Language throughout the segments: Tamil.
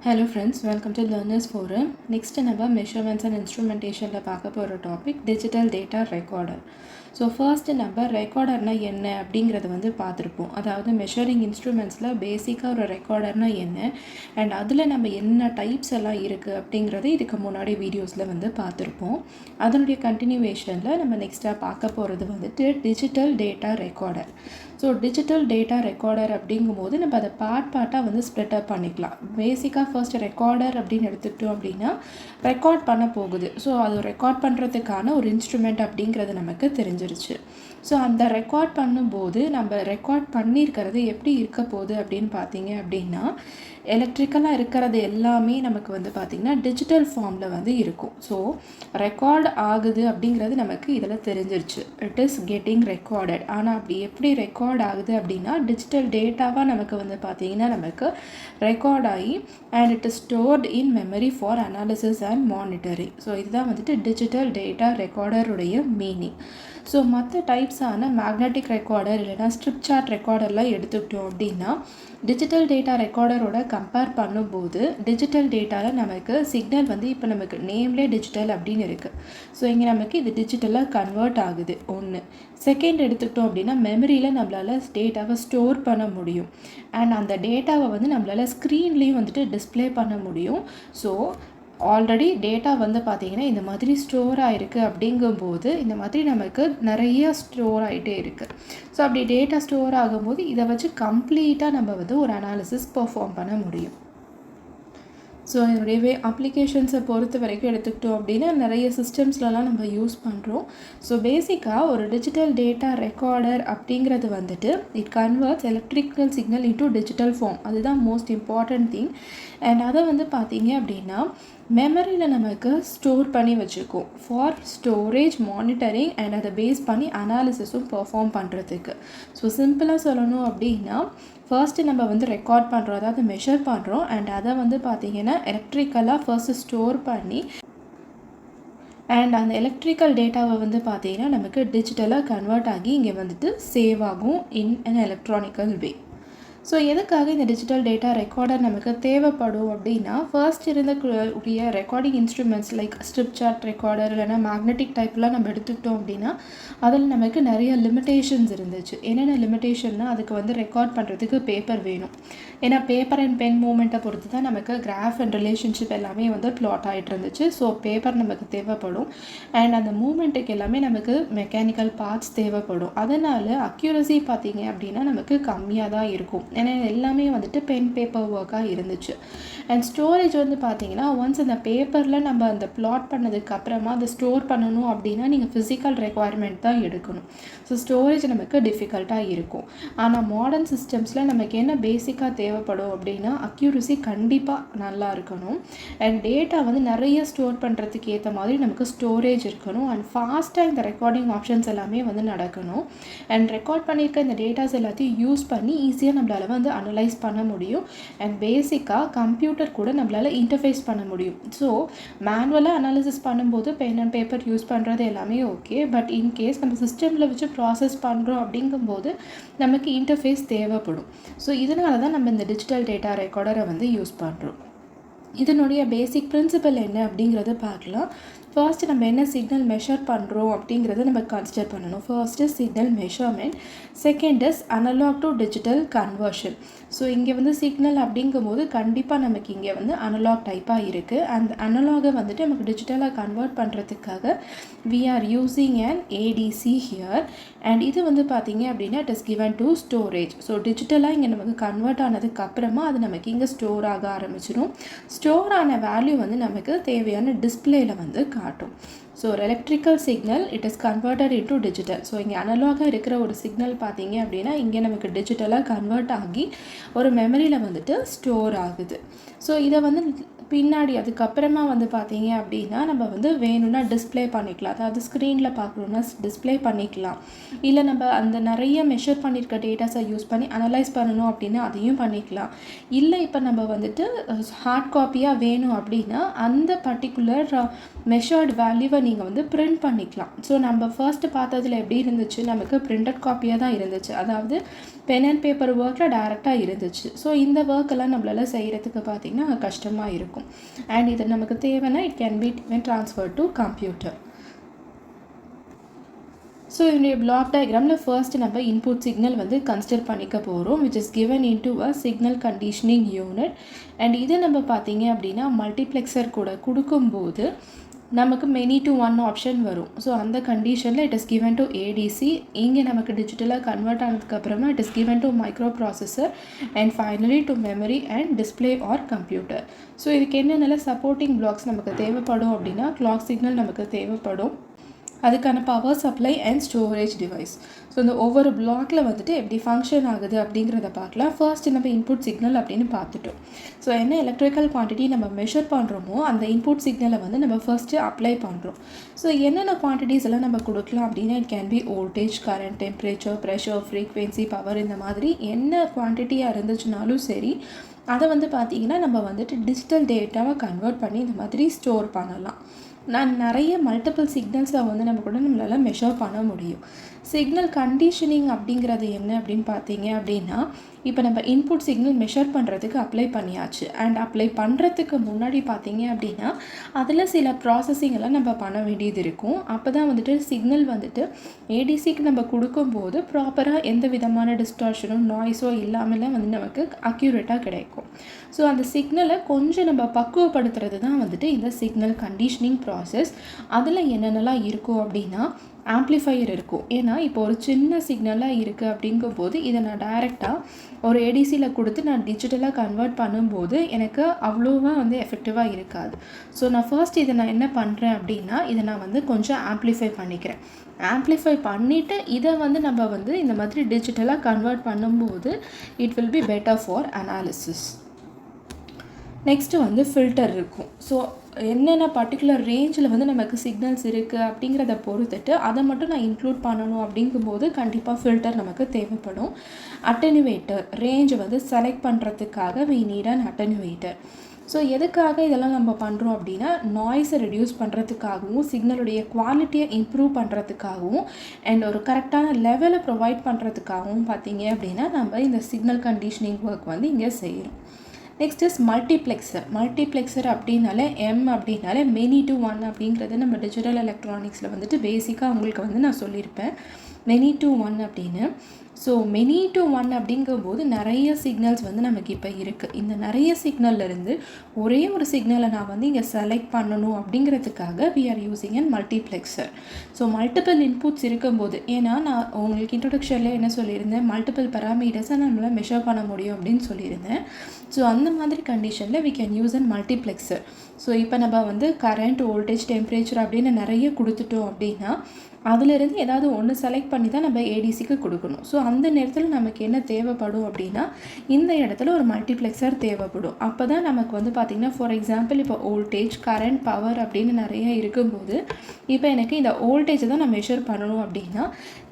Hello friends, welcome to Learners Forum. Next நம்ம measurements and instrumentationல பார்க்க போகிற topic digital data recorder. So first நம்ம ரெக்கார்டர்னால் என்ன அப்படிங்கிறத பார்த்துருப்போம். அதாவது மெஷரிங் இன்ஸ்ட்ருமெண்ட்ஸில் பேசிக்காக ஒரு ரெக்கார்டர்னால் என்ன அண்ட் அதில் நம்ம என்ன டைப்ஸ் எல்லாம் இருக்குது அப்படிங்கிறத இதுக்கு முன்னாடி வீடியோஸில் பார்த்துருப்போம். அதனுடைய கண்டினியூவேஷனில் நம்ம நெக்ஸ்ட்டாக பார்க்க போகிறது digital data recorder. So digital data recorder அப்படிங்கும்போது நம்ம அதை பார்ட்டாக ஸ்ப்ளிட் அப் பண்ணிக்கலாம். பேசிக்காக ஃபர்ஸ்ட் ரெக்கார்டர் அப்படின்னு எடுத்துக்கிட்டோம் அப்படின்னா ரெக்கார்ட் பண்ண போகுது. ஸோ அது ரெக்கார்ட் பண்ணுறதுக்கான ஒரு இன்ஸ்ட்ருமெண்ட் அப்படிங்கிறது நமக்கு தெரிஞ்சிருச்சு. ஸோ அந்த ரெக்கார்ட் பண்ணும்போது நம்ம ரெக்கார்ட் பண்ணியிருக்கிறது எப்படி இருக்க போகுது அப்படின்னு பார்த்தீங்க அப்படின்னா எலக்ட்ரிக்கலாக இருக்கிறது எல்லாமே நமக்கு பார்த்திங்கன்னா டிஜிட்டல் ஃபார்மில் இருக்கும். ஸோ ரெக்கார்ட் ஆகுது அப்படிங்கிறது நமக்கு இதில் தெரிஞ்சிருச்சு. It is getting recorded. ஆனால் அப்படி எப்படி ரெக்கார்ட் ஆகுது அப்படின்னா டிஜிட்டல் டேட்டாவாக நமக்கு பார்த்திங்கன்னா நமக்கு ரெக்கார்ட் ஆகி and it is stored in memory for analysis and monitoring. So இதுதான் டிஜிட்டல் டேட்டா ரெக்கார்டருடைய மீனிங். ஸோ மற்ற டைப்ஸான மேக்னெட்டிக் ரெக்கார்டர் இல்லைனா ஸ்ட்ரிப் சார்ட் ரெக்கார்டர்லாம் எடுத்துக்கிட்டோம் அப்படின்னா டிஜிட்டல் டேட்டா ரெக்கார்டரோட கம்பேர் பண்ணும்போது டிஜிட்டல் டேட்டாவில் நமக்கு சிக்னல் இப்போ நமக்கு நேம்லே டிஜிட்டல் அப்படின்னு இருக்குது. ஸோ இங்கே நமக்கு இது டிஜிட்டலாக கன்வெர்ட் ஆகுது ஒன்று. செகண்ட் எடுத்துக்கிட்டோம் அப்படின்னா மெமரியில் நம்மளால் டேட்டாவை ஸ்டோர் பண்ண முடியும் அண்ட் அந்த டேட்டாவை நம்மளால் ஸ்க்ரீன்லேயும் டிஸ்பிளே பண்ண முடியும். ஸோ ஆல்ரெடி டேட்டா பார்த்திங்கன்னா இந்த மாதிரி ஸ்டோர் ஆகிருக்கு அப்படிங்கும்போது இந்த மாதிரி நமக்கு நிறைய ஸ்டோர் ஆகிட்டே இருக்குது. ஸோ அப்படி டேட்டா ஸ்டோர் ஆகும்போது இதை வச்சு கம்ப்ளீட்டாக நம்ம ஒரு அனாலிசிஸ் பெர்ஃபார்ம் பண்ண முடியும். ஸோ இதனுடைய அப்ளிகேஷன்ஸை பொறுத்த வரைக்கும் எடுத்துக்கிட்டோம் அப்படின்னா நிறைய சிஸ்டம்ஸ்லலாம் நம்ம யூஸ் பண்ணுறோம். ஸோ பேசிக்காக ஒரு டிஜிட்டல் டேட்டா ரெக்கார்டர் அப்படிங்கிறது it converts electrical signal into digital form. அதுதான் மோஸ்ட் இம்பார்ட்டன்ட் திங். அண்ட் அதை பார்த்தீங்க அப்படின்னா மெமரியில் நமக்கு ஸ்டோர் பண்ணி வச்சுருக்கோம் ஃபார் ஸ்டோரேஜ், மானிட்டரிங் அண்ட் அதை பேஸ் பண்ணி அனாலிசிஸும் பெர்ஃபார்ம் பண்ணுறதுக்கு. ஸோ சிம்பிளாக சொல்லணும் அப்படின்னா ஃபர்ஸ்ட்டு நம்ம ரெக்கார்ட் பண்ணுறோம், அதாவது மெஷர் பண்ணுறோம் அண்ட் அதை பார்த்திங்கன்னா எலக்ட்ரிக்கலாக ஃபர்ஸ்ட்டு ஸ்டோர் பண்ணி அண்ட் அந்த எலக்ட்ரிக்கல் டேட்டாவை பார்த்திங்கன்னா நமக்கு டிஜிட்டலாக கன்வெர்ட் ஆகி இங்கே சேவ் ஆகும் in an electronical way. So எதுக்காக இந்த டிஜிட்டல் டேட்டா ரெக்கார்டர் நமக்கு தேவைப்படும் அப்படின்னா ஃபர்ஸ்ட் இருந்தக்கூடிய recording instruments like strip chart recorder இல்லைனா மேக்னெட்டிக் டைப்லாம் நம்ம எடுத்துக்கிட்டோம் அப்படின்னா அதில் நமக்கு நிறைய லிமிட்டேஷன்ஸ் இருந்துச்சு. என்னென்ன லிமிட்டேஷன்னா அதுக்கு ரெக்கார்ட் பண்ணுறதுக்கு பேப்பர் வேணும். ஏன்னா பேப்பர் அண்ட் பென் மூமெண்ட்டை பொறுத்து தான் நமக்கு கிராஃப் அண்ட் ரிலேஷன்ஷிப் எல்லாமே பிளாட் ஆகிட்டு இருந்துச்சு. ஸோ பேப்பர் நமக்கு தேவைப்படும் அண்ட் அந்த மூமெண்ட்டுக்கு எல்லாமே நமக்கு மெக்கானிக்கல் பார்ட்ஸ் தேவைப்படும். அதனால் அக்யூரசி பார்த்திங்க அப்படின்னா நமக்கு கம்மியாக தான் இருக்கும். ஏன்னா எல்லாமே பென் பேப்பர் ஒர்க்காக இருந்துச்சு. அண்ட் ஸ்டோரேஜ் பார்த்திங்கன்னா ஒன்ஸ் அந்த பேப்பரில் நம்ம அந்த பிளாட் பண்ணதுக்கு அப்புறமா அதை ஸ்டோர் பண்ணணும் அப்படின்னா நீங்கள் ஃபிசிக்கல் ரெக்குவயர்மெண்ட் தான் எடுக்கணும். ஸோ ஸ்டோரேஜ் நமக்கு டிஃபிகல்ட்டாக இருக்கும். ஆனால் மாடர்ன் சிஸ்டம்ஸில் நமக்கு என்ன பேசிக்காக தேவைப்படும் அப்படின்னா அக்யூரசி கண்டிப்பாக நல்லா இருக்கணும் அண்ட் டேட்டா நிறைய ஸ்டோர் பண்ணுறதுக்கு ஏற்ற மாதிரி நமக்கு ஸ்டோரேஜ் இருக்கணும் அண்ட் ஃபாஸ்ட்டாக இந்த ரெக்கார்டிங் ஆப்ஷன்ஸ் எல்லாமே நடக்கணும். அண்ட் ரெக்கார்ட் பண்ணியிருக்க இந்த டேட்டாஸ் எல்லாத்தையும் யூஸ் பண்ணி ஈஸியாக நம்மளால் அனலைஸ் பண்ண முடியும் அண்ட் பேசிக்காக கம்ப்யூட்டர் கூட நம்மளால் இன்டர்ஃபேஸ் பண்ண முடியும். ஸோ மேனுவலாக அனாலிசிஸ் பண்ணும்போது பென் அண்ட் பேப்பர் யூஸ் பண்ணுறது எல்லாமே ஓகே. பட் இன்கேஸ் நம்ம சிஸ்டமில் வச்சு ப்ராசஸ் பண்ணுறோம் அப்படிங்கும்போது நமக்கு இன்டர்ஃபேஸ் தேவைப்படும். ஸோ இதனால தான் நம்ம இந்த டிஜிட்டல் டேட்டா ரெக்கார்டரை யூஸ் பண்ணுறோம். இதனுடைய பேசிக் பிரின்சிபல் என்ன அப்படிங்கிறத பார்க்கலாம். ஃபர்ஸ்ட் நம்ம என்ன சிக்னல் மெஷர் பண்ணுறோம் அப்படிங்கிறத நம்ம கன்சிடர் பண்ணணும். First signal measurement, second is analog to digital conversion. So இங்கே சிக்னல் அப்படிங்கும்போது கண்டிப்பாக நமக்கு இங்கே அனலாக் டைப்பாக இருக்குது. அந்த அனலாகை நமக்கு டிஜிட்டலாக கன்வெர்ட் பண்ணுறதுக்காக we are using an ADC here and இது பார்த்திங்க அப்படின்னா it is given to storage. So டிஜிட்டலாக இங்கே நமக்கு கன்வெர்ட் ஆனதுக்கு அப்புறமா அது நமக்கு இங்கே ஸ்டோர் ஆக ஆரம்பிச்சிடும். ஸ்டோர் ஆன வேல்யூ நமக்கு தேவையான டிஸ்பிளேயில் காட்டும். ஸோ ஒரு electrical signal it is converted into digital. So இங்கே அனலாகாக இருக்கிற ஒரு சிக்னல் பார்த்தீங்க அப்படின்னா இங்கே நமக்கு டிஜிட்டலாக கன்வெர்ட் ஆகி ஒரு மெமரியில் ஸ்டோர் ஆகுது. ஸோ இதை பின்னாடி அதுக்கப்புறமா பார்த்தீங்க அப்படின்னா நம்ம வேணும்னா டிஸ்பிளே பண்ணிக்கலாம். அதாவது ஸ்க்ரீனில் பார்க்கணுன்னா டிஸ்பிளே பண்ணிக்கலாம். இல்லை நம்ம அந்த நிறைய மெஷர் பண்ணியிருக்க டேட்டாஸை யூஸ் பண்ணி அனலைஸ் பண்ணணும் அப்படின்னா அதையும் பண்ணிக்கலாம். இல்லை இப்போ நம்ம ஹார்ட் காப்பியாக வேணும் அப்படின்னா அந்த பர்டிகுலர் மெஷர்ட் வேல்யூவை நீங்கள் பிரிண்ட் பண்ணிக்கலாம். ஸோ நம்ம ஃபர்ஸ்ட்டு பார்த்ததில் எப்படி இருந்துச்சு, நமக்கு பிரிண்டட் காப்பியாக தான் இருந்துச்சு. அதாவது பென் அண்ட் பேப்பர் ஒர்க்கில் டேரெக்டாக இருந்துச்சு. ஸோ இந்த ஒர்க்கெல்லாம் நம்மளால் செய்கிறதுக்கு பார்த்திங்கன்னா கஷ்டமாக இருக்கும். அண்ட் இது நமக்கு தேவைன்னா it can be transfer to computer. So இதனுடைய பிளாக் டயக்ராமில் ஃபர்ஸ்ட் நம்ம இன்புட் சிக்னல் வந்து கன்சிடர் பண்ணிக்க போகிறோம், which is given into a signal conditioning unit. And இதை நம்ம பார்த்தீங்க அப்படின்னா மல்டிப்ளெக்சர் கூட கொடுக்கும்போது நமக்கு மெனி டு ஒன் ஆப்ஷன் வரும். ஸோ அந்த கண்டிஷனில் it is given to ADC. இங்கே நமக்கு டிஜிட்டலாக கன்வெர்ட் ஆனதுக்கப்புறமா it is given to microprocessor and finally to memory and display R computer. So இதுக்கு என்னென்ன சப்போர்ட்டிங் பிளாக்ஸ் நமக்கு தேவைப்படும் அப்படின்னா கிளாக் சிக்னல் நமக்கு தேவைப்படும், அதுக்கான power supply and storage device. So இந்த ஒவ்வொரு பிளாக்ல வந்துட்டு எப்படி ஃபங்க்ஷன் ஆகுது அப்படிங்கிறத பார்க்கலாம். ஃபர்ஸ்ட் நம்ம இன்புட் சிக்னல் அப்படின்னு பார்த்துட்டோம். ஸோ என்ன எலக்ட்ரிக்கல் குவான்டிட்டி நம்ம மெஷர் பண்ணுறோமோ அந்த இன்புட் சிக்னலை வந்து நம்ம ஃபர்ஸ்ட்டு அப்ளை பண்ணுறோம். ஸோ என்னென்ன குவான்டிட்டிஸ் எல்லாம் நம்ம கொடுக்கலாம் அப்படின்னா it can B voltage, current, temperature, pressure, frequency, power, இந்த மாதிரி என்ன குவான்டிட்டியாக இருந்துச்சுனாலும் சரி அதை வந்து பார்த்திங்கன்னா நம்ம வந்துட்டு டிஜிட்டல் டேட்டாவை கன்வெர்ட் பண்ணி இந்த மாதிரி ஸ்டோர் பண்ணலாம். நிறைய மல்டிபிள் சிக்னல்ஸை வந்து நம்மளால் மெஷர் பண்ண முடியும். சிக்னல் கண்டிஷனிங் அப்படிங்கிறது என்ன அப்படின்னு பார்த்தீங்க அப்படின்னா இப்போ நம்ம இன்புட் சிக்னல் மெஷர் பண்ணுறதுக்கு அப்ளை பண்ணியாச்சு. அண்ட் அப்ளை பண்ணுறதுக்கு முன்னாடி பார்த்தீங்க அப்படின்னா அதில் சில ப்ராசஸிங் எல்லாம் நம்ம பண்ண வேண்டியது இருக்கும். அப்போ தான் வந்துட்டு சிக்னல் வந்துட்டு ஏடிசிக்கு நம்ம கொடுக்கும்போது ப்ராப்பராக எந்த விதமான டிஸ்டார்ஷனும் நாய்ஸோ இல்லாமலாம் வந்து நமக்கு அக்யூரேட்டாக கிடைக்கும். ஸோ அந்த சிக்னலை கொஞ்சம் நம்ம பக்குவப்படுத்துறது தான் வந்துட்டு இந்த சிக்னல் கண்டிஷனிங் ப்ராசஸ். அதில் என்னென்னலாம் இருக்கும் அப்படின்னா ஆம்ப்ளிஃபையர் இருக்கும். ஏன்னா இப்போ ஒரு சின்ன சிக்னலாக இருக்குது அப்படிங்கும்போது இதை நான் டைரெக்டாக ஒரு ஏடிசியில் கொடுத்து நான் டிஜிட்டலாக கன்வெர்ட் பண்ணும்போது எனக்கு அவ்வளோவா வந்து எஃபெக்டிவாக இருக்காது. ஸோ நான் ஃபர்ஸ்ட் இதை நான் என்ன பண்ணுறேன் அப்படின்னா இதை நான் வந்து கொஞ்சம் ஆம்ப்ளிஃபை பண்ணிக்கிறேன். ஆம்ப்ளிஃபை பண்ணிவிட்டு இதை வந்து நம்ம வந்து இந்த மாதிரி டிஜிட்டலாக கன்வெர்ட் பண்ணும்போது it will be better for analysis. Next வந்து ஃபில்டர் இருக்கும். ஸோ என்னென்ன பர்டிகுலர் ரேஞ்சில் வந்து நமக்கு சிக்னல்ஸ் இருக்குது அப்படிங்கிறத பொறுத்துட்டு அதை மட்டும் நான் இன்க்ளூட் பண்ணணும் அப்படிங்கும்போது கண்டிப்பாக ஃபில்டர் நமக்கு தேவைப்படும். அட்டெனுவேட்டர் ரேஞ்சை வந்து செலக்ட் பண்ணுறதுக்காக we need an attenuator. So எதுக்காக இதெல்லாம் நம்ம பண்ணுறோம் அப்படின்னா நாய்ஸை ரெடியூஸ் பண்ணுறதுக்காகவும் சிக்னலுடைய குவாலிட்டியை இம்ப்ரூவ் பண்ணுறதுக்காகவும் அண்ட் ஒரு கரெக்டான லெவலை ப்ரொவைட் பண்ணுறதுக்காகவும் பார்த்தீங்க அப்படின்னா நம்ம இந்த சிக்னல் கண்டிஷனிங் ஒர்க் வந்து இங்கே செய்கிறோம். நெக்ஸ்ட் இஸ் மல்டிப்ளெக்சர் அப்படின்னாலே அப்படின்னாலே மெனி டு ஒன் அப்படிங்கிறது நம்ம டிஜிட்டல் எலக்ட்ரானிக்ஸில் வந்துட்டு பேசிக்காக உங்களுக்கு வந்து நான் சொல்லியிருப்பேன் மெனி டு ஒன் அப்படின்னு. ஸோ மெனி டு ஒன் அப்படிங்கும்போது நிறைய சிக்னல்ஸ் வந்து நமக்கு இப்போ இருக்குது. இந்த நிறைய சிக்னல்லேருந்து ஒரே ஒரு சிக்னலை நான் வந்து இங்கே செலக்ட் பண்ணணும் அப்படிங்கிறதுக்காக we are using an multiplexer. So multiple inputs இருக்கும்போது ஏன்னா நான் உங்களுக்கு இன்ட்ரொடக்ஷனில் என்ன சொல்லியிருந்தேன் மல்டிபிள் பேராமீட்டர்ஸை நம்மளால் மெஷர் பண்ண முடியும் அப்படின்னு சொல்லியிருந்தேன். ஸோ அந்த மாதிரி கண்டிஷனில் we can use an multiplexer. So இப்போ நம்ம வந்து கரண்ட், வோல்டேஜ், டெம்பரேச்சர் அப்படின்னு நிறைய கொடுத்துட்டோம் அப்படின்னா அதிலிருந்து ஏதாவது ஒன்று செலக்ட் பண்ணி தான் நம்ம ஏடிசிக்கு கொடுக்கணும். ஸோ அந்த நேரத்தில் நமக்கு என்ன தேவைப்படும் அப்படின்னா இந்த இடத்துல ஒரு மல்டிப்ளெக்சர் தேவைப்படும். அப்போ தான் நமக்கு வந்து பார்த்திங்கன்னா ஃபார் எக்ஸாம்பிள் இப்போ வோல்டேஜ், கரண்ட், பவர் அப்படின்னு நிறைய இருக்கும்போது இப்போ எனக்கு இந்த வோல்டேஜை தான் நான் மெஷர் பண்ணணும் அப்படின்னா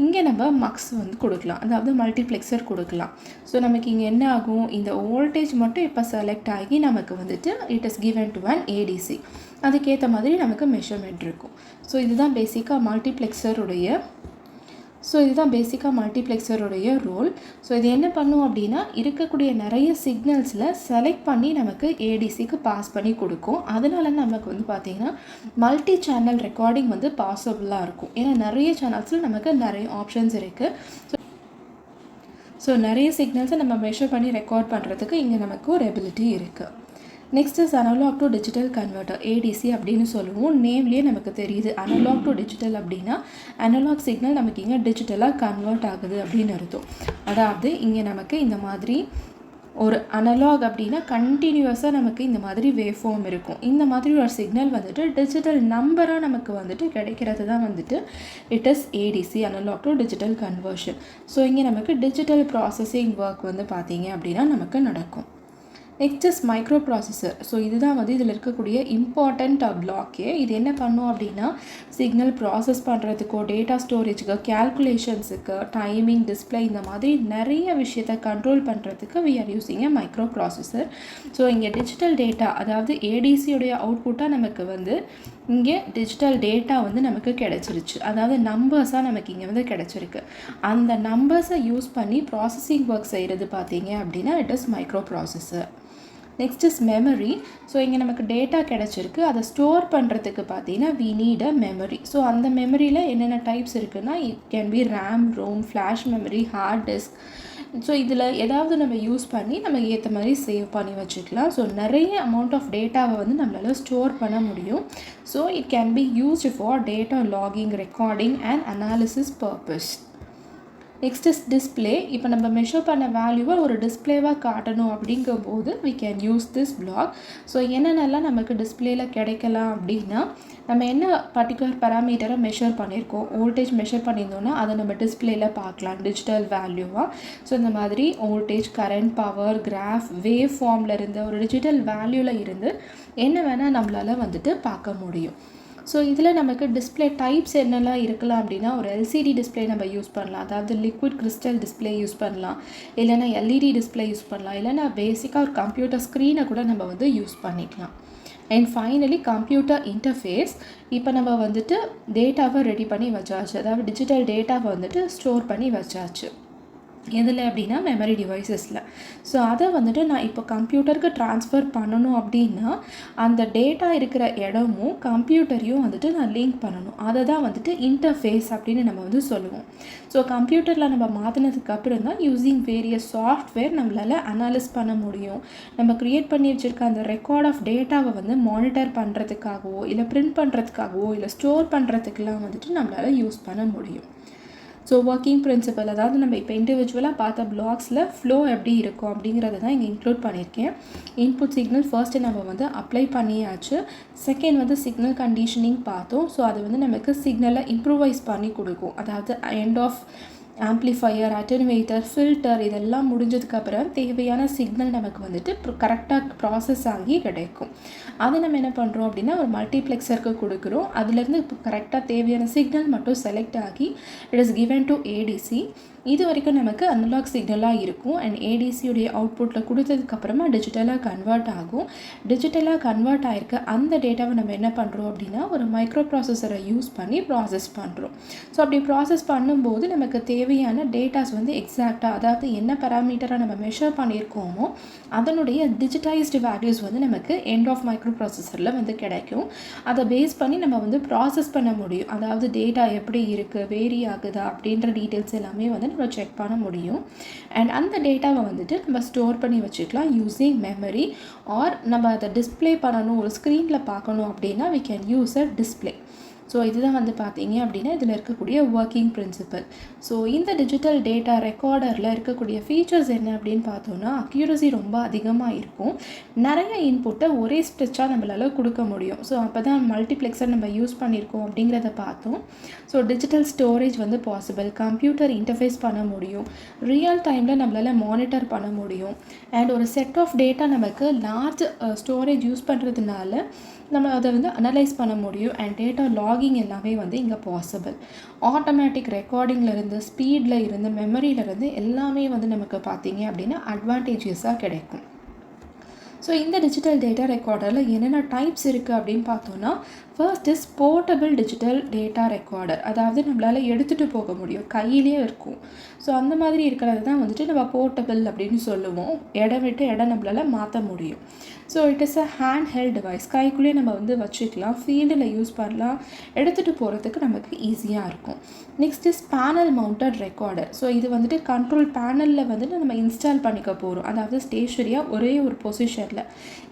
இங்கே நம்ம மக்ஸ் வந்து கொடுக்கலாம், அதாவது மல்டிப்ளெக்சர் கொடுக்கலாம். ஸோ நமக்கு இங்கே என்ன ஆகும் இந்த வோல்டேஜ் மட்டும் இப்போ செலக்ட் ஆகி நமக்கு வந்துட்டு it is given to an ADC. அதுக்கேற்ற மாதிரி நமக்கு மெஷர்மெண்ட் இருக்கும். ஸோ இதுதான் பேசிக்காக மல்டிப்ளெக்சருடைய ரோல். ஸோ இது என்ன பண்ணும் அப்படின்னா இருக்கக்கூடிய நிறைய சிக்னல்ஸில் செலக்ட் பண்ணி நமக்கு ஏடிசிக்கு பாஸ் பண்ணி கொடுக்கும். அதனால நமக்கு வந்து பார்த்திங்கன்னா மல்டி சேனல் ரெக்கார்டிங் வந்து பாசிபிளாக இருக்கும். ஏன்னா நிறைய சேனல்ஸில் நமக்கு நிறைய ஆப்ஷன்ஸ் இருக்குது. ஸோ நிறைய சிக்னல்ஸை நம்ம மெஷர் பண்ணி ரெக்கார்ட் பண்ணுறதுக்கு இங்கே நமக்கு ஒரு எபிலிட்டி இருக்குது. Next is analog to digital converter, ADC அப்படின்னு சொல்லுவோம். நேம்லேயே நமக்கு தெரியுது அனலாக் டு டிஜிட்டல் அப்படின்னா அனலாக் சிக்னல் நமக்கு இங்கே டிஜிட்டலாக கன்வெர்ட் ஆகுது அப்படின்னு அர்த்தம். அதாவது இங்கே நமக்கு இந்த மாதிரி ஒரு அனலாக் அப்படின்னா கண்டினியூஸாக நமக்கு இந்த மாதிரி வேவ் ஃபார்ம் இருக்கும். இந்த மாதிரி ஒரு சிக்னல் வந்துட்டு டிஜிட்டல் நம்பராக நமக்கு வந்துட்டு கிடைக்கிறது தான் வந்துட்டு it is ADC, analog to digital conversion. So இங்கே நமக்கு டிஜிட்டல் ப்ராசஸிங் ஒர்க் வந்து பார்த்தீங்க அப்படின்னா நமக்கு நடக்கும். Next is micro processor. So இதுதான் வந்து இதில் இருக்கக்கூடிய இம்பார்ட்டண்ட் பிளாக்கே. இது என்ன பண்ணும் அப்படின்னா சிக்னல் ப்ராசஸ் பண்ணுறதுக்கோ, டேட்டா ஸ்டோரேஜுக்கு, கேல்குலேஷன்ஸுக்கு, டைமிங், டிஸ்பிளே இந்த மாதிரி நிறைய விஷயத்தை கண்ட்ரோல் பண்ணுறதுக்கு we are using a micro processor. So இங்கே டிஜிட்டல் டேட்டா அதாவது ஏடிசியோடைய அவுட்புட்டாக நமக்கு வந்து இங்கே டிஜிட்டல் டேட்டா வந்து நமக்கு கிடச்சிருச்சு, அதாவது நம்பர்ஸாக நமக்கு இங்கே வந்து கிடச்சிருக்கு. அந்த நம்பர்ஸை யூஸ் பண்ணி ப்ராசஸிங் ஒர்க் செய்கிறது பார்த்தீங்க அப்படின்னா it is microprocessor. Next is memory. So இங்கே நமக்கு டேட்டா கிடச்சிருக்கு, அதை ஸ்டோர் பண்ணுறதுக்கு பார்த்தீங்கன்னா we need a memory. So அந்த மெமரியில் என்னென்ன டைப்ஸ் இருக்குன்னா it can be RAM, ROM, flash memory, hard disk. So இதில் ஏதாவது நம்ம யூஸ் பண்ணி நம்ம ஏற்ற மாதிரி சேவ் பண்ணி வச்சுக்கலாம். ஸோ நிறைய அமௌண்ட் ஆஃப் டேட்டாவை வந்து நம்மளால் ஸ்டோர் பண்ண முடியும். So it can be used for data logging, recording and analysis purpose. Next is display. இப்போ நம்ம மெஷர் பண்ண வேல்யூவை ஒரு டிஸ்பிளேவாக காட்டணும் அப்படிங்கும்போது we can use this block. So என்னென்னலாம் நமக்கு டிஸ்பிளேயில் கிடைக்கலாம் அப்படின்னா, நம்ம என்ன பர்டிகுலர் பேராமீட்டரை மெஷர் பண்ணியிருக்கோம், வோல்டேஜ் மெஷர் பண்ணியிருந்தோன்னா அதை நம்ம டிஸ்பிளேயில் பார்க்கலாம் டிஜிட்டல் வேல்யூவாக. ஸோ இந்த மாதிரி voltage, current, power, graph, wave ஃபார்மில் இருந்து ஒரு டிஜிட்டல் வேல்யூவில் இருந்து என்ன வேணால் நம்மளால் வந்துட்டு பார்க்க முடியும். ஸோ இதில் நமக்கு டிஸ்பிளே டைப்ஸ் என்னெல்லாம் இருக்கலாம் அப்படின்னா, ஒரு எல்சிடி டிஸ்பிளே நம்ம யூஸ் பண்ணலாம், அதாவது லிக்விட் கிறிஸ்டல் டிஸ்பிளே யூஸ் பண்ணலாம், இல்லைனா எல்இடி டிஸ்பிளே யூஸ் பண்ணலாம், இல்லைனா பேசிக்காக ஒரு கம்ப்யூட்டர் ஸ்க்ரீனை கூட நம்ம வந்து யூஸ் பண்ணிக்கலாம். And finally computer interface. இப்போ நம்ம வந்துட்டு டேட்டாவை ரெடி பண்ணி வச்சாச்சு, அதாவது டிஜிட்டல் டேட்டாவை வந்துட்டு ஸ்டோர் பண்ணி வச்சாச்சு. எதில் அப்படின்னா மெமரி டிவைசஸில். ஸோ அதை வந்துட்டு நான் இப்போ கம்ப்யூட்டருக்கு ட்ரான்ஸ்ஃபர் பண்ணணும் அப்படின்னா அந்த டேட்டா இருக்கிற இடமும் கம்ப்யூட்டரையும் வந்துட்டு நான் லிங்க் பண்ணணும். அதை தான் வந்துட்டு இன்டர்ஃபேஸ் அப்படின்னு நம்ம வந்து சொல்லுவோம். ஸோ கம்ப்யூட்டரில் நம்ம மாற்றினதுக்கு அப்புறம் தான் யூஸிங் வேரியஸ் சாஃப்ட்வேர் நம்மளால் அனாலிஸ் பண்ண முடியும். நம்ம க்ரியேட் பண்ணி வச்சுருக்க அந்த ரெக்கார்ட் ஆஃப் டேட்டாவை வந்து மானிட்டர் பண்ணுறதுக்காகவோ இல்லை பிரிண்ட் பண்ணுறதுக்காகவோ இல்லை ஸ்டோர் பண்ணுறதுக்கெலாம் வந்துட்டு நம்மளால் யூஸ் பண்ண முடியும். ஸோ ஒர்க்கிங் பிரின்சிபல், அதாவது நம்ம இப்போ இண்டிவிஜுவலாக பார்த்த பிளாக்ஸில் ஃப்ளோ எப்படி இருக்கும் அப்படிங்கிறத தான் இங்கே இன்க்ளூட் பண்ணியிருக்கேன். இன்புட் சிக்னல் ஃபர்ஸ்ட்டு நம்ம வந்து அப்ளை பண்ணியாச்சு. செகண்ட் வந்து சிக்னல் கண்டிஷனிங் பார்த்தோம். ஸோ அது வந்து நமக்கு சிக்னலை இம்ப்ரூவைஸ் பண்ணி கொடுக்கும், அதாவது எண்ட் ஆஃப் ஆம்ப்ளிஃபையர், அட்டெனுவேட்டர், ஃபில்டர் இதெல்லாம் முடிஞ்சதுக்கப்புறம் தேவையான சிக்னல் நமக்கு வந்துட்டு கரெக்டாக ப்ராசஸ் ஆகி கிடைக்கும். அதை நம்ம என்ன பண்ணுறோம் அப்படின்னா ஒரு மல்டிப்ளெக்ஸருக்கு கொடுக்குறோம். அதுலேருந்து இப்போ கரெக்டாக தேவையான சிக்னல் மட்டும் செலக்ட் ஆகி it is given to ADC. இது வரைக்கும் நமக்கு அனலாக் சிக்னலாக இருக்கும். அண்ட் ஏடிசியுடைய அவுட்புட்டில் கொடுத்ததுக்கப்புறமா டிஜிட்டலாக கன்வெர்ட் ஆகும். டிஜிட்டலாக கன்வெர்ட் ஆகிருக்க அந்த டேட்டாவை நம்ம என்ன பண்ணுறோம் அப்படின்னா ஒரு மைக்ரோ ப்ராசஸரை யூஸ் பண்ணி ப்ராசஸ் பண்ணுறோம். ஸோ அப்படி ப்ராசஸ் பண்ணும்போது நமக்கு தேவையான டேட்டாஸ் வந்து எக்ஸாக்டாக, அதாவது என்ன பேராமீட்டராக நம்ம மெஷர் பண்ணியிருக்கோமோ அதனுடைய டிஜிட்டைஸ்டு வேல்யூஸ் வந்து நமக்கு எண்ட் ஆஃப் மைக்ரோ ப்ராசஸரில் வந்து கிடைக்கும். அதை பேஸ் பண்ணி நம்ம வந்து ப்ராசஸ் பண்ண முடியும், அதாவது டேட்டா எப்படி இருக்குது, வேரி ஆகுதா அப்படின்ற டீட்டெயில்ஸ் எல்லாமே வந்து நம்ம செக் பண்ண முடியும். அண்ட் அந்த டேட்டாவை வந்துட்டு நம்ம ஸ்டோர் பண்ணி வச்சுக்கலாம் யூஸிங் மெமரி. ஆர் நம்ம அதை டிஸ்பிளே பண்ணணும், ஒரு ஸ்க்ரீனில் பார்க்கணும் அப்படின்னா we can use a display. So இதுதான் வந்து பார்த்தீங்க அப்படின்னா இதில் இருக்கக்கூடிய ஒர்க்கிங் பிரின்சிபல். ஸோ இந்த டிஜிட்டல் டேட்டா ரெக்கார்டரில் இருக்கக்கூடிய ஃபீச்சர்ஸ் என்ன அப்படின்னு பார்த்தோன்னா அக்யூரசி ரொம்ப அதிகமாக இருக்கும். நிறைய இன்புட்டை ஒரே ஸ்ட்ரெச்சாக நம்மளால் கொடுக்க முடியும். ஸோ அப்போ தான் மல்டிப்ளெக்ஸர் நம்ம யூஸ் பண்ணியிருக்கோம் அப்படிங்கிறத பார்த்தோம். ஸோ டிஜிட்டல் ஸ்டோரேஜ் வந்து பாசிபிள், கம்ப்யூட்டர் இன்டர்ஃபேஸ் பண்ண முடியும், ரியல் டைமில் நம்மளால் மானிட்டர் பண்ண முடியும். அண்ட் ஒரு செட் ஆஃப் டேட்டா நமக்கு லார்ஜ் ஸ்டோரேஜ் யூஸ் பண்ணுறதுனால நம்ம அதை வந்து அனலைஸ் பண்ண முடியும். அண்ட் டேட்டா லாகிங் எல்லாமே வந்து இங்கே பாசிபிள். ஆட்டோமேட்டிக் ரெக்கார்டிங்லேருந்து, ஸ்பீடில் இருந்து, மெமரியிலேருந்து எல்லாமே வந்து நமக்கு பார்த்தீங்க அப்படின்னா அட்வான்டேஜஸாக கிடைக்கும். ஸோ இந்த டிஜிட்டல் டேட்டா ரெக்கார்டரில் என்னென்ன டைப்ஸ் இருக்குது அப்படின்னு பார்த்தோன்னா first is portable digital data recorder, அதாவது நம்மளால் எடுத்துகிட்டு போக முடியும், கையிலே இருக்கும். ஸோ அந்த மாதிரி இருக்கிறது தான் வந்துட்டு நம்ம போர்ட்டபிள் அப்படின்னு சொல்லுவோம். இடம் விட்டு இடம் நம்மளால் மாற்ற முடியும். So it is a hand held device, கைக்குள்ளேயே நம்ம வந்து வச்சுக்கலாம், ஃபீல்டில் யூஸ் பண்ணலாம், எடுத்துகிட்டு போகிறதுக்கு நமக்கு ஈஸியாக இருக்கும். Next is panel mounted recorder. So இது வந்துட்டு கண்ட்ரோல் பேனலில் வந்துட்டு நம்ம இன்ஸ்டால் பண்ணிக்க போகிறோம், அதாவது ஸ்டேஷனரியாக ஒரே ஒரு பொசிஷனில்.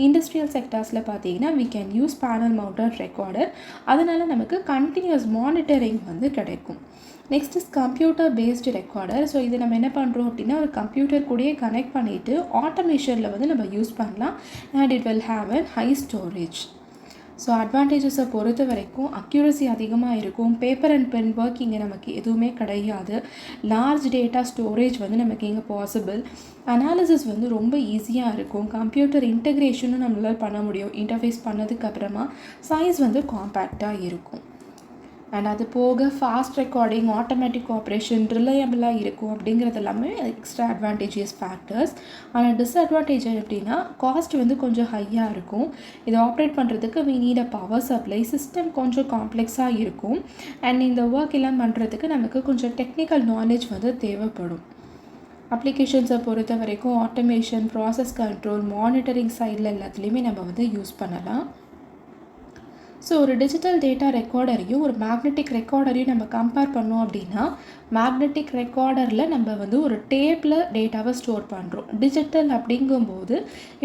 இண்டஸ்ட்ரியல் செக்டார்ஸில் பார்த்தீங்கன்னா we can use panel mounted recorder. அதனால் நமக்கு கண்டினியூஸ் மானிட்டரிங் வந்து கிடைக்கும். Next is computer based recorder. So இது நம்ம என்ன பண்ணுறோம் அப்படின்னா ஒரு கம்ப்யூட்டர் கூடயே கனெக்ட் பண்ணிவிட்டு ஆட்டோமேஷனில் வந்து நம்ம யூஸ் பண்ணலாம். And it will have a high storage. So அட்வான்டேஜஸை பொறுத்த வரைக்கும் அக்யூரசி அதிகமாக இருக்கும், பேப்பர் அண்ட் பென் ஒர்க் இங்கே நமக்கு எதுவுமே கிடையாது, லார்ஜ் டேட்டா ஸ்டோரேஜ் வந்து நமக்கு இங்கே பாசிபிள், அனாலிசிஸ் வந்து ரொம்ப ஈஸியாக இருக்கும், கம்ப்யூட்டர் இன்டெக்ரேஷனும் நம்மளால் பண்ண முடியும். இன்டர்ஃபேஸ் பண்ணதுக்கப்புறமா சைஸ் வந்து காம்பேக்டாக இருக்கும். அண்ட் அது போக ஃபாஸ்ட் ரெக்கார்டிங், ஆட்டோமேட்டிக் ஆப்ரேஷன், ரிலையபிளாக இருக்கும் அப்படிங்கிறது எல்லாமே எக்ஸ்ட்ரா அட்வான்டேஜஸ் ஃபேக்டர்ஸ். ஆனால் டிஸ்அட்வான்டேஜ் எப்படின்னா காஸ்ட் வந்து கொஞ்சம் ஹையாக இருக்கும். இதை ஆப்ரேட் பண்ணுறதுக்கு we need a power supply. System கொஞ்சம் காம்ப்ளெக்ஸாக இருக்கும். அண்ட் இந்த ஒர்க் எல்லாம் பண்ணுறதுக்கு நமக்கு கொஞ்சம் டெக்னிக்கல் நாலேஜ் வந்து தேவைப்படும். அப்ளிகேஷன்ஸை பொறுத்த வரைக்கும் ஆட்டோமேஷன், ப்ராசஸ் கண்ட்ரோல், மானிட்டரிங் சைடில் எல்லாத்துலேயுமே நம்ம வந்து யூஸ் பண்ணலாம். ஸோ ஒரு டிஜிட்டல் டேட்டா ரெக்கார்டரையும் ஒரு மேக்னெட்டிக் ரெக்கார்டரையும் நம்ம கம்பேர் பண்ணோம் அப்படின்னா, மேக்னெட்டிக் ரெக்கார்டரில் நம்ம வந்து ஒரு டேப்பில் டேட்டாவை ஸ்டோர் பண்ணுறோம். டிஜிட்டல் அப்படிங்கும்போது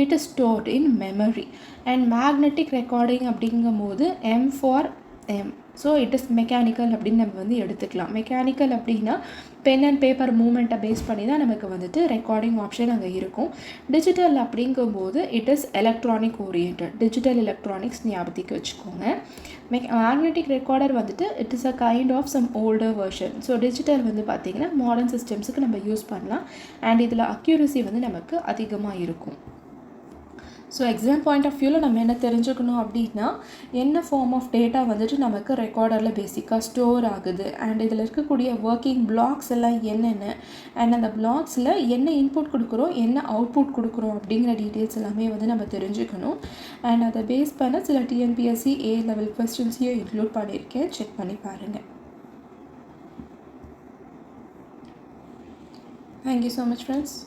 it is stored in memory. And magnetic recording அப்படிங்கும்போது M for M. So it is mechanical அப்படின்னு நம்ம வந்து எடுத்துக்கலாம். மெக்கானிக்கல் அப்படின்னா பென் அண்ட் பேப்பர் மூமெண்ட்டை பேஸ் பண்ணி தான் நமக்கு வந்துட்டு ரெக்கார்டிங் ஆப்ஷன் அங்கே இருக்கும். டிஜிட்டல் அப்படிங்கும்போது it is electronic orient. Digital electronics ஞாபகத்துக்கு வச்சுக்கோங்க. மேக்னெட்டிக் ரெக்கார்டர் வந்துட்டு it is a kind of some older version. So digital வந்து பார்த்திங்கன்னா மாடர்ன் சிஸ்டம்ஸுக்கு நம்ம யூஸ் பண்ணலாம். அண்ட் இதில் அக்யூரசி வந்து நமக்கு அதிகமாக இருக்கும். ஸோ எக்ஸாம் பாயிண்ட் ஆஃப் வியூவில் நம்ம என்ன தெரிஞ்சுக்கணும் அப்படின்னா, என்ன ஃபார்ம் ஆஃப் டேட்டா வந்துட்டு நமக்கு ரெக்கார்டரில் பேசிக்காக ஸ்டோர் ஆகுது, அண்ட் இதில் இருக்கக்கூடிய ஒர்க்கிங் பிளாக்ஸ் எல்லாம் என்னென்ன, அண்ட் அந்த பிளாக்ஸில் என்ன இன்புட் கொடுக்குறோம், என்ன அவுட்புட் கொடுக்குறோம் அப்படிங்கிற டீட்டெயில்ஸ் எல்லாமே வந்து நம்ம தெரிஞ்சுக்கணும். அண்ட் அதை பேஸ் பண்ண சில டிஎன்பிஎஸ்சி A லெவல் கொஸ்டின்ஸையும் இன்க்ளூட் பண்ணியிருக்கேன். செக் பண்ணி பாருங்கள். Thank you so much friends.